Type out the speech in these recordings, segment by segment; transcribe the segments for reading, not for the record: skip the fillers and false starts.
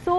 100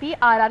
PRR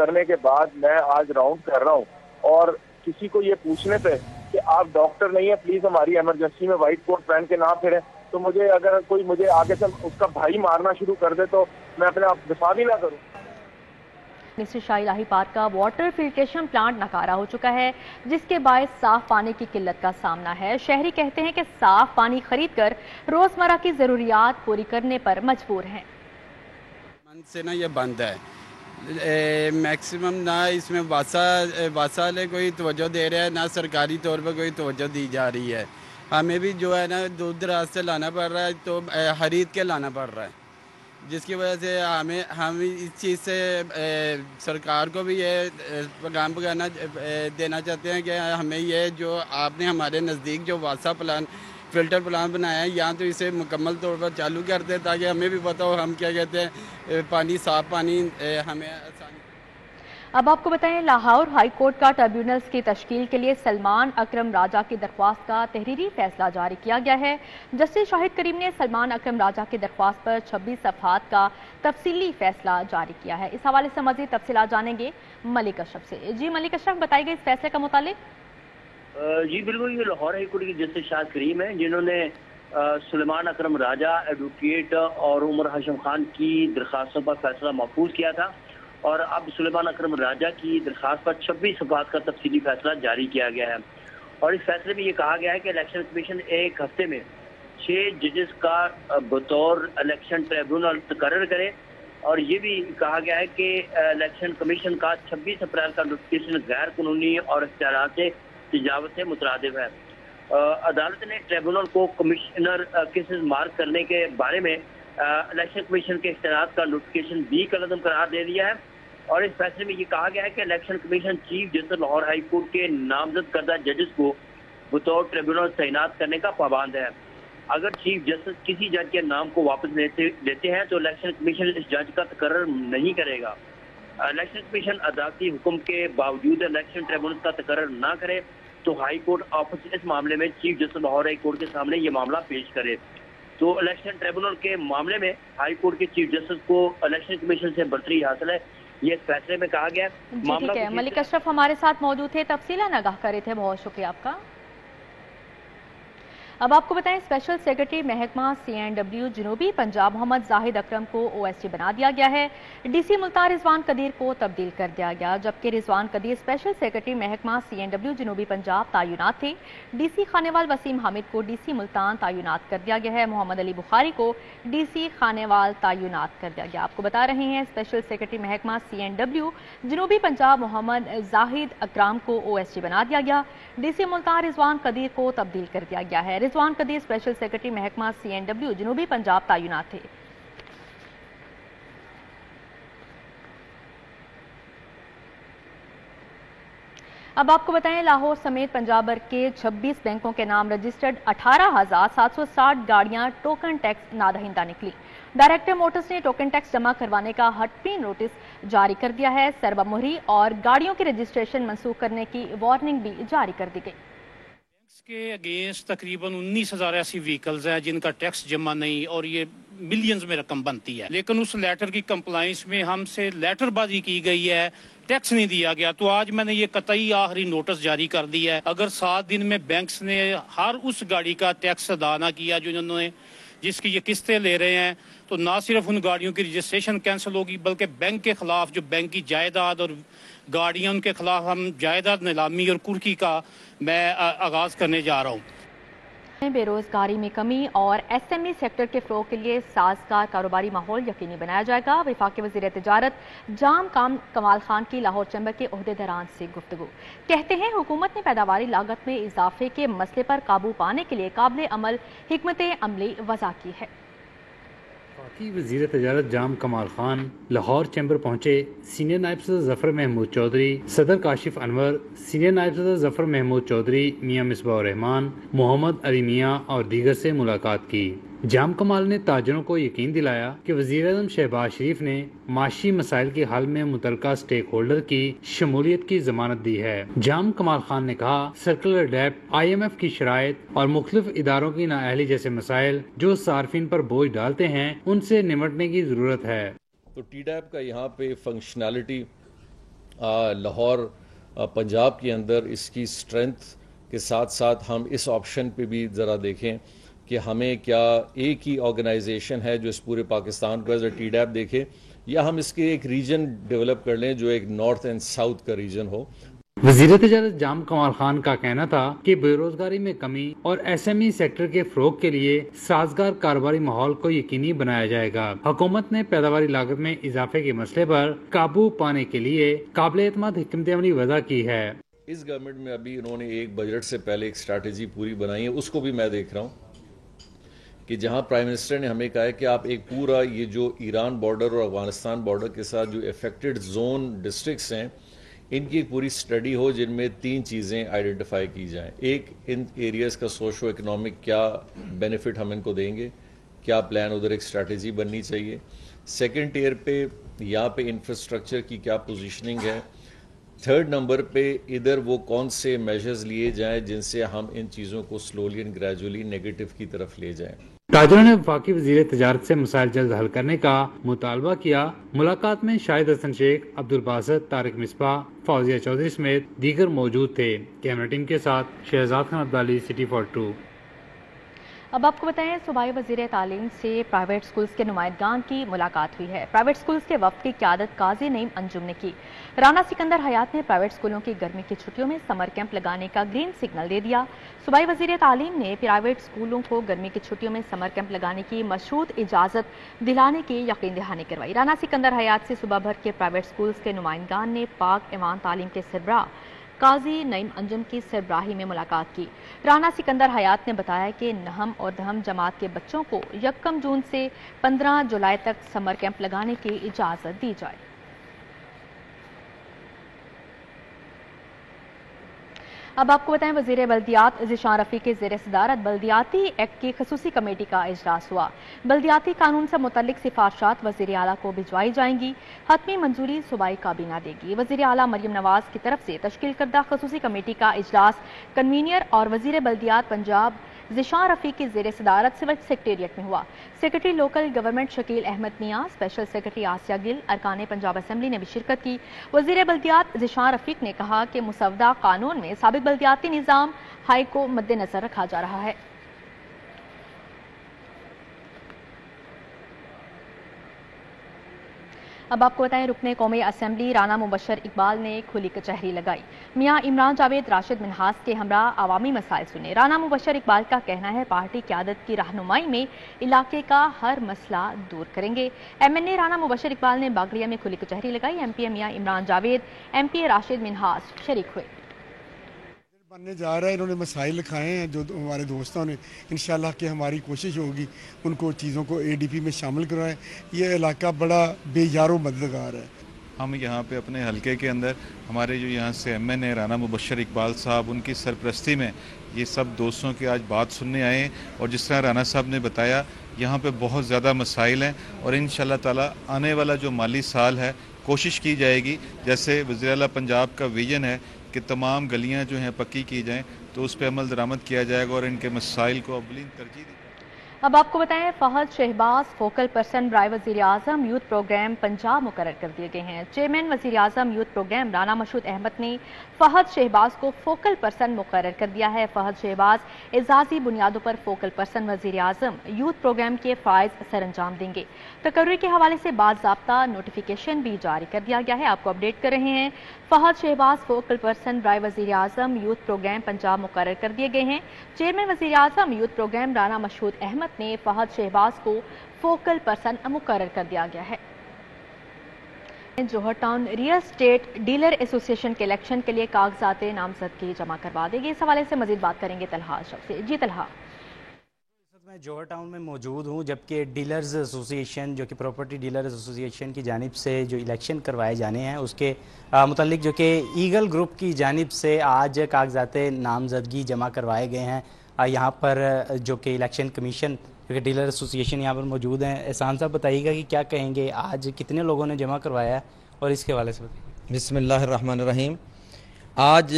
کرنے کے بعد میں آج راؤنڈ کر رہا ہوں اور کسی کو یہ پوچھنے پہ کہ آپ ڈاکٹر نہیں ہیں پلیز ہماری ایمرجنسی میں وائٹ کوٹ پہن کے نہ پھریں، تو مجھے اگر کوئی مجھے آگے سے اس کا بھائی مارنا شروع کر دے تو میں اپنے آپ دفاع بھی نہ کروں۔ مصر شاہی الہی پارک کا واٹر فلٹریشن پلانٹ ناکارہ ہو چکا ہے، جس کے باعث صاف پانی کی قلت کا سامنا ہے۔ شہری کہتے ہیں کہ صاف پانی خرید کر روزمرہ کی ضروریات پوری کرنے پر مجبور ہیں۔ سے نا یہ بند ہے، میکسیمم نہ اس میں واسالے کوئی توجہ دے رہا ہے، نہ سرکاری طور پر کوئی توجہ دی جا رہی ہے۔ ہمیں بھی جو ہے نا دور دراز سے لانا پڑ رہا ہے، تو خرید کے لانا پڑ رہا ہے، جس کی وجہ سے ہم اس چیز سے سرکار کو بھی یہ پیغام دینا چاہتے ہیں کہ ہمیں یہ جو آپ نے ہمارے نزدیک جو واسا پلان فلٹر پلان بنایا ہے یا تو اسے مکمل طور پر چالو کر دیں تاکہ ہمیں بھی پتہ ہو ہم کیا کہتے ہیں پانی صاف پانی ہمیں آسانی۔ اب آپ کو بتائیں لاہور ہائی کورٹ کا ٹربیونلز کی تشکیل کے لیے سلمان اکرم راجہ کی درخواست کا تحریری فیصلہ جاری کیا گیا ہے۔ جسٹس شاہد کریم نے سلمان اکرم راجہ کی درخواست پر 26 صفحات کا تفصیلی فیصلہ جاری کیا ہے۔ اس حوالے سے مزید تفصیلات جانیں گے ملک اشرف سے۔ جی ملک اشرف، بتائیے گا اس فیصلے کا متعلق۔ جی بالکل، یہ لاہور ہائی کورٹ کی جسٹس شاہد کریم ہیں جنہوں نے سلمان اکرم راجہ، ایڈوکیٹ اور عمر ہاشم خان کی درخواستوں پر فیصلہ محفوظ کیا تھا، اور اب سلمان اکرم راجہ کی درخواست پر 26 صفحات کا تفصیلی فیصلہ جاری کیا گیا ہے، اور اس فیصلے میں یہ کہا گیا ہے کہ الیکشن کمیشن ایک ہفتے میں 6 ججز کا بطور الیکشن ٹریبیونل تقرر کرے، اور یہ بھی کہا گیا ہے کہ الیکشن کمیشن کا 26 اپریل کا نوٹیفکیشن غیر قانونی اور اختیارات سے تجاوز سے مترادف ہے۔ عدالت نے ٹریبیونل کو کمشنر کیسز مارک کرنے کے بارے میں الیکشن کمیشن کے اختیارات کا نوٹیفکیشن بھی کالعدم قرار دے دیا ہے، اور اس فیصلے میں یہ کہا گیا ہے کہ election commission chief justice Lahore high court کے نامزد کردہ ججز کو بطور ٹریبیونل تعینات کرنے کا پابند ہے۔ اگر چیف جسٹس کسی جج کے نام کو واپس لیتے ہیں تو الیکشن کمیشن اس جج کا تقرر نہیں کرے گا۔ الیکشن کمیشن عدالتی حکم کے باوجود الیکشن ٹریبیونل کا تقرر نہ کرے تو ہائی کورٹ آفس اس معاملے میں chief justice Lahore high court کے سامنے یہ معاملہ پیش کرے۔ تو الیکشن ٹریبیونل کے معاملے میں ہائی کورٹ کے چیف جسٹس کو الیکشن کمیشن سے برتری حاصل ہے، یہ اس فیصلے میں کہا گیا ہے۔ جی ٹھیک ہے، ملک اشرف ہمارے ساتھ موجود تھے، تفصیلات آگاہ کرے تھے، بہت شکریہ آپ کا۔ اب آپ کو بتائیں اسپیشل سیکرٹری محکمہ CNW جنوبی پنجاب محمد زاہد اکرم کو OSD بنا دیا گیا ہے۔ DC ملتان رضوان قدیر کو تبدیل کر دیا گیا، جبکہ رضوان قدیر اسپیشل سیکرٹری محکمہ CNW جنوبی پنجاب تعینات تھے۔ DC خانیوال وسیم حامد کو DC ملتان تعینات کر دیا گیا ہے، محمد علی بخاری کو DC خانیوال تعینات کر دیا گیا۔ آپ کو بتا رہے ہیں اسپیشل سیکرٹری محکمہ CNW جنوبی پنجاب محمد زاہد اکرم کو OSD بنا دیا گیا، DC ملتان رضوان قدیر کو تبدیل کر دیا گیا ہے۔ رضوان قدیر اسپیشل سیکرٹری محکمہ CNW جنوبی پنجاب تعینات تھے۔ اب آپ کو بتائیں لاہور سمیت پنجاب بھر کے 26 بینکوں کے نام رجسٹرڈ 18,760 گاڑیاں ٹوکن ٹیکس نادہندہ نکلی۔ ڈائریکٹر موٹرز نے ٹوکن ٹیکس جمع کروانے کا ہٹپی نوٹس جاری کر دیا ہے، سربہ مہری اور گاڑیوں کی رجسٹریشن منسوخ کرنے کی وارننگ بھی جاری کر دی گئی۔ کے اگینسٹ تقریباً 19,000 ایسی وہیکلز ہیں جن کا ٹیکس جمع نہیں، اور یہ ملینز میں رقم بنتی ہے، لیکن اس لیٹر کی کمپلائنس میں ہم سے لیٹر بازی کی گئی ہے، ٹیکس نہیں دیا گیا۔ تو آج میں نے یہ قطعی آخری نوٹس جاری کر دیا ہے، اگر 7 دن میں بینکس نے ہر اس گاڑی کا ٹیکس ادا نہ کیا جس کی یہ قسطیں لے رہے ہیں، تو نہ صرف ان گاڑیوں کی رجسٹریشن کینسل ہوگی بلکہ بینک کے خلاف جو بینک کی جائیداد اور گاڑیاں ان کے خلاف ہم جائیداد نیلامی اور کرکی کا میں آغاز کرنے جا رہا ہوں۔ بے روزگاری میں کمی اور SME سیکٹر کے فروغ کے لیے سازگار کاروباری ماحول یقینی بنایا جائے گا۔ وفاقی وزیر تجارت جام کمال خان کی لاہور چیمبر کے عہدیداران سے گفتگو۔ کہتے ہیں حکومت نے پیداواری لاگت میں اضافے کے مسئلے پر قابو پانے کے لیے قابل عمل حکمت عملی وضع کی ہے۔ وفاقی وزیر تجارت جام کمال خان لاہور چیمبر پہنچے۔ سینئر نائب صدر ظفر محمود چودھری، صدر کاشف انور، سینئر نائب صدر ظفر محمود چودھری، میاں مصباح الرحمان، محمد علی میاں اور دیگر سے ملاقات کی۔ جام کمال نے تاجروں کو یقین دلایا کہ وزیر اعظم شہباز شریف نے معاشی مسائل کے حل میں متعلقہ سٹیک ہولڈر کی شمولیت کی ضمانت دی ہے۔ جام کمال خان نے کہا سرکلر ڈیپٹ، IMF کی شرائط اور مختلف اداروں کی نااہلی جیسے مسائل جو صارفین پر بوجھ ڈالتے ہیں ان سے نمٹنے کی ضرورت ہے۔ تو ٹی ڈیپ کا یہاں پہ فنکشنالٹی لاہور پنجاب کے اندر اس کی اسٹرینتھ کے ساتھ ساتھ ہم اس آپشن پہ بھی ذرا دیکھیں کہ ہمیں کیا ایک ہی آرگنائزیشن ہے جو اس پورے پاکستان کو ایز اے ٹی ڈیپ دیکھے، یا ہم اس کے ایک ریجن ڈیولپ کر لیں جو ایک نارتھ اینڈ ساؤتھ کا ریجن ہو۔ وزیر تجارت جام کمال خان کا کہنا تھا کہ بے روزگاری میں کمی اور ایس ایم ای سیکٹر کے فروغ کے لیے سازگار کاروباری ماحول کو یقینی بنایا جائے گا۔ حکومت نے پیداواری لاگت میں اضافے کے مسئلے پر قابو پانے کے لیے قابل اعتماد حکمت عملی وضع کی ہے۔ اس گورنمنٹ میں ابھی انہوں نے ایک بجٹ سے پہلے ایک اسٹریٹجی پوری بنائی ہے، اس کو بھی میں دیکھ رہا ہوں کہ جہاں پرائم منسٹر نے ہمیں کہا ہے کہ آپ ایک پورا یہ جو ایران بارڈر اور افغانستان بارڈر کے ساتھ جو افیکٹڈ زون ڈسٹرکٹس ہیں ان کی ایک پوری اسٹڈی ہو جن میں 3 چیزیں آئیڈینٹیفائی کی جائیں۔ ایک، ان ایریاز کا سوشو اکنامک کیا بینیفٹ ہم ان کو دیں گے، کیا پلان ادھر ایک اسٹریٹجی بننی چاہیے۔ سیکنڈ ٹیئر پہ یہاں پہ انفراسٹرکچر کی کیا پوزیشننگ ہے۔ تھرڈ نمبر پہ ادھر وہ کون سے میجرز لیے جائیں جن سے ہم ان چیزوں کو سلولی اینڈ گریجولی نیگیٹو کی طرف لے جائیں۔ تاجروں نے وفاقی وزیر تجارت سے مسائل جلد حل کرنے کا مطالبہ کیا۔ ملاقات میں شاہد حسن شیخ، عبدالباسط، طارق مصباح، فوزیہ چودھری سمیت دیگر موجود تھے۔ کیمرہ ٹیم کے ساتھ شہزاد خان عبدالی، سٹی 42۔ اب آپ کو بتائیں صوبائی وزیر تعلیم سے پرائیویٹ سکولز کے نمائندگان کی ملاقات ہوئی ہے۔ پرائیویٹ سکولز کے وفد کی قیادت قاضی نعیم انجم نے کی۔ رانا سکندر حیات نے پرائیویٹ سکولوں کی گرمی کی چھٹیوں میں سمر کیمپ لگانے کا گرین سگنل دے دیا۔ صوبائی وزیر تعلیم نے پرائیویٹ سکولوں کو گرمی کی چھٹیوں میں سمر کیمپ لگانے کی مشروط اجازت دلانے کی یقین دہانی کروائی۔ رانا سکندر حیات سے صوبہ بھر کے پرائیویٹ سکولز کے نمائندگان نے پاک ایوان تعلیم کے سربراہ قاضی نعیم انجم کی سربراہی میں ملاقات کی۔ رانا سکندر حیات نے بتایا کہ نہم اور دہم جماعت کے بچوں کو 1 جون سے 15 جولائی تک سمر کیمپ لگانے کی اجازت دی جائے۔ اب آپ کو بتائیں وزیر بلدیات ذیشان رفیق کے زیر صدارت بلدیاتی ایکٹ کی خصوصی کمیٹی کا اجلاس ہوا۔ بلدیاتی قانون سے متعلق سفارشات وزیر اعلیٰ کو بھجوائی جائیں گی، حتمی منظوری صوبائی کابینہ دے گی۔ وزیر اعلیٰ مریم نواز کی طرف سے تشکیل کردہ خصوصی کمیٹی کا اجلاس کنوینئر اور وزیر بلدیات پنجاب ذیشان رفیق کی زیر صدارت سول سیکریٹریٹ میں ہوا۔ Secretary local government Shakeel Ahmed Mian, special secretary Asiya گل، ارکان پنجاب اسمبلی نے بھی شرکت کی۔ وزیر بلدیات ذیشان رفیق نے کہا کہ مسودہ قانون میں سابق بلدیاتی نظام ہائی کو مد نظر رکھا جا رہا ہے۔ اب آپ کو بتائیں رکن قومی اسمبلی رانا مبشر اقبال نے کھلی کچہری لگائی۔ میاں عمران جاوید راشد منہاس کے ہمراہ عوامی مسائل سنے۔ رانا مبشر اقبال کا کہنا ہے پارٹی قیادت کی رہنمائی میں علاقے کا ہر مسئلہ دور کریں گے۔ ایم این اے رانا مبشر اقبال نے باگڑیا میں کھلی کچہری لگائی۔ ایم پی اے میاں عمران جاوید، ایم پی اے راشد منہاس شریک ہوئے۔ بننے جا رہا ہے، انہوں نے مسائل لکھائے ہیں جو ہمارے دوستوں نے، انشاءاللہ کہ ہماری کوشش ہوگی ان کو چیزوں کو اے ڈی پی میں شامل کروائیں۔ یہ علاقہ بڑا بے یار و مددگار ہے۔ ہم یہاں پہ اپنے حلقے کے اندر ہمارے جو یہاں سے ایم این اے رانا مبشر اقبال صاحب ان کی سرپرستی میں یہ سب دوستوں کی آج بات سننے آئے ہیں، اور جس طرح رانا صاحب نے بتایا یہاں پہ بہت زیادہ مسائل ہیں، اور انشاءاللہ تعالی آنے والا جو مالی سال ہے کوشش کی جائے گی جیسے وزیر اعلیٰ پنجاب کا ویژن ہے کہ تمام گلیاں جو ہیں پکی کی جائیں، تو اس پہ عمل درآمد کیا جائے گا اور ان کے مسائل کو اولین ترجیح دی جائے گی۔ اب آپ کو بتائیں فہد شہباز فوکل پرسن برائے وزیر اعظم یوتھ پروگرام پنجاب مقرر کر دیے گئے ہیں۔ چیئرمین وزیر اعظم یوتھ پروگرام رانا مشہود احمد نے فہد شہباز کو فوکل پرسن مقرر کر دیا ہے۔ فہد شہباز اعزازی بنیادوں پر فوکل پرسن وزیر اعظم یوتھ پروگرام کے فرائض سر انجام دیں گے۔ تقرری کے حوالے سے باضابطہ نوٹیفیکیشن بھی جاری کر دیا گیا ہے۔ آپ کو اپڈیٹ کر رہے ہیں، فہد شہباز فوکل پرسن برائے وزیر اعظم یوتھ پروگرام پنجاب مقرر کر دیے گئے ہیں۔ چیئرمین وزیر اعظم یوتھ پروگرام رانا مشہود احمد نے فہد شہباز کو فوکل پرسن مقرر کر دیا گیا ہے۔ جوہر ٹاؤن ریئل اسٹیٹ ڈیلر ایسوسی ایشن کے الیکشن کے لیے کاغذات نامزدگی جمع کروا دے گی۔ اس حوالے سے مزید بات کریں گے طلحہ اشرف سے۔ جی طلحہ۔ میں جوہر ٹاؤن میں موجود ہوں، جبکہ ڈیلرز ایسوسی ایشن جو کہ پراپرٹی ڈیلرز ایسوسی ایشن کی جانب سے جو الیکشن کروائے جانے ہیں اس کے متعلق جو کہ ایگل گروپ کی جانب سے آج کاغذات نامزدگی جمع کروائے گئے ہیں۔ یہاں پر جو کہ الیکشن کمیشن جو کہ ڈیلر ایسوسی ایشن یہاں پر موجود ہیں۔ احسان صاحب بتائیے گا کہ کیا کہیں گے، آج کتنے لوگوں نے جمع کروایا ہے اور اس کے حوالے سے بتائیے۔ بسم اللہ الرحمن الرحیم۔ آج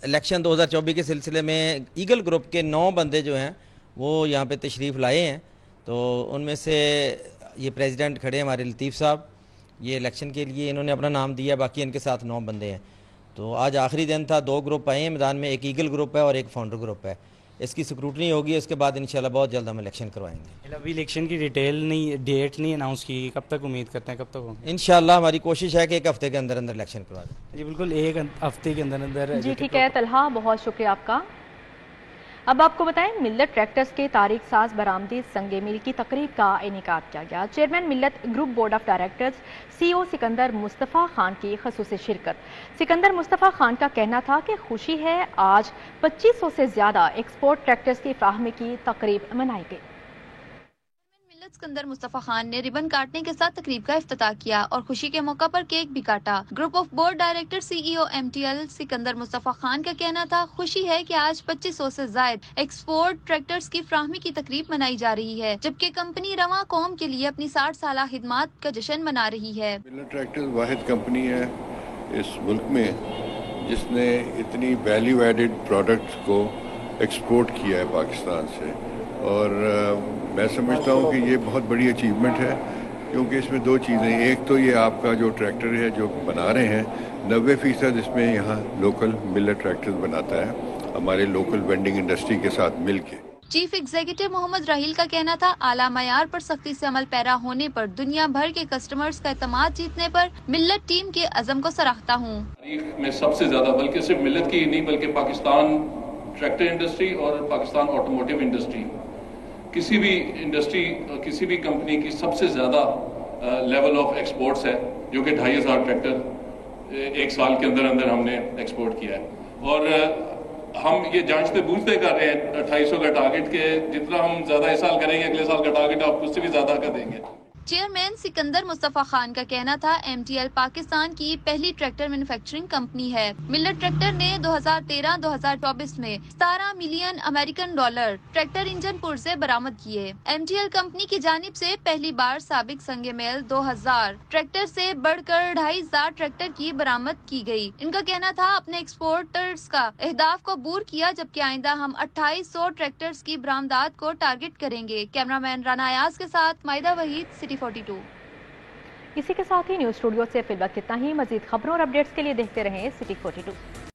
الیکشن 2024 کے سلسلے میں ایگل گروپ کے 9 بندے جو ہیں وہ یہاں پہ تشریف لائے ہیں، تو ان میں سے یہ پریزیڈنٹ کھڑے ہیں ہمارے لطیف صاحب، یہ الیکشن کے لیے انہوں نے اپنا نام دیا, باقی ان کے ساتھ 9 بندے ہیں. تو آج آخری دن تھا, 2 گروپ آئے ہیں میدان میں, ایک ایگل گروپ ہے اور ایک فاؤنڈر گروپ ہے. اس کی سکروٹنی ہوگی, اس کے بعد انشاءاللہ بہت جلد ہم الیکشن کروائیں گے. ابھی الیکشن کی ڈیٹ نہیں اناؤنس کی, کب تک امید کرتے ہیں, کب تک ہوگا؟ انشاءاللہ ہماری کوشش ہے کہ 1 ہفتے کے اندر اندر الیکشن کروا دیں. جی بالکل, 1 ہفتے کے اندر اندر. جی ٹھیک ہے طلحہ, بہت شکریہ آپ کا. اب آپ کو بتائیں, ملت ٹریکٹرز کے تاریخ ساز برآمدی سنگ میل کی تقریب کا انعقاد کیا گیا. چیئرمین ملت گروپ بورڈ آف ڈائریکٹرز سی او سکندر مصطفیٰ خان کی خصوصی شرکت. سکندر مصطفیٰ خان کا کہنا تھا کہ خوشی ہے آج 2500 سے زیادہ ایکسپورٹ ٹریکٹرز کی فراہمی کی تقریب منائی گئی. سکندر مصطفیٰ خان نے ربن کاٹنے کے ساتھ تقریب کا افتتاح کیا اور خوشی کے موقع پر کیک بھی کاٹا. Group of board director C E O M T L Sikandar Mustafa Khan کا کہنا تھا خوشی ہے کہ آج 2500 سے زائد ایکسپورٹ ٹریکٹرز کی فراہمی کی تقریب منائی جا رہی ہے, جبکہ کمپنی رواں قوم کے لیے اپنی 60 سالہ خدمات کا جشن منا رہی ہے. ملت ٹریکٹرز واحد کمپنی ہے اس ملک میں جس نے اتنی ویلیو ایڈڈ پروڈکٹس کو ایکسپورٹ کیا ہے پاکستان سے, اور میں سمجھتا ہوں کہ یہ بہت بڑی اچیومنٹ ہے, کیونکہ اس میں 2 چیزیں, ایک تو یہ آپ کا جو ٹریکٹر ہے جو بنا رہے ہیں 90% اس میں یہاں لوکل ملت ٹریکٹرز بناتا ہے ہمارے لوکل وینڈنگ انڈسٹری کے ساتھ مل کے. چیف ایگزیکٹو محمد راہیل کا کہنا تھا اعلیٰ معیار پر سختی سے عمل پیرا ہونے پر, دنیا بھر کے کسٹمرز کا اعتماد جیتنے پر ملت ٹیم کے عزم کو سراہتا ہوں. تاریخ میں سب سے زیادہ, بلکہ صرف ملت کی نہیں بلکہ پاکستان ٹریکٹر انڈسٹری اور پاکستان آٹوموٹیو انڈسٹری, کسی بھی انڈسٹری کسی بھی کمپنی کی سب سے زیادہ لیول آف ایکسپورٹس ہے, جو کہ 2500 ٹریکٹر 1 سال کے اندر اندر ہم نے ایکسپورٹ کیا ہے. اور ہم یہ جانچتے بوجھتے کر رہے ہیں 2800 کا ٹارگٹ, کے جتنا ہم زیادہ اس سال کریں گے اگلے سال کا ٹارگٹ آپ اس سے بھی زیادہ کر دیں گے. چیئرمین سکندر مصطفیٰ خان کا کہنا تھا ایم ٹی ایل پاکستان کی پہلی ٹریکٹر مینوفیکچرنگ کمپنی ہے. ملت ٹریکٹر نے 2013-2024 میں 17 million American dollar tractor engine پرزے برآمد کیے. ایم ٹی ایل کمپنی کی جانب سے پہلی بار سابق سنگ میل 2000 ٹریکٹر سے بڑھ کر 2500 ٹریکٹر کی برآمد کی گئی. ان کا کہنا تھا اپنے ایکسپورٹرز کا اہداف کو عبور کیا, جبکہ آئندہ ہم 2800 ٹریکٹرز کی برآمدات کو ٹارگٹ کریں گے. کیمرہ مین رانا ایاز کے ساتھ مائدہ وحید, سٹی 42. اسی کے ساتھ ہی نیوز اسٹوڈیو سے فی الوقت اتنا ہی. مزید خبروں اور اپڈیٹس کے لیے دیکھتے رہیں سٹی 42.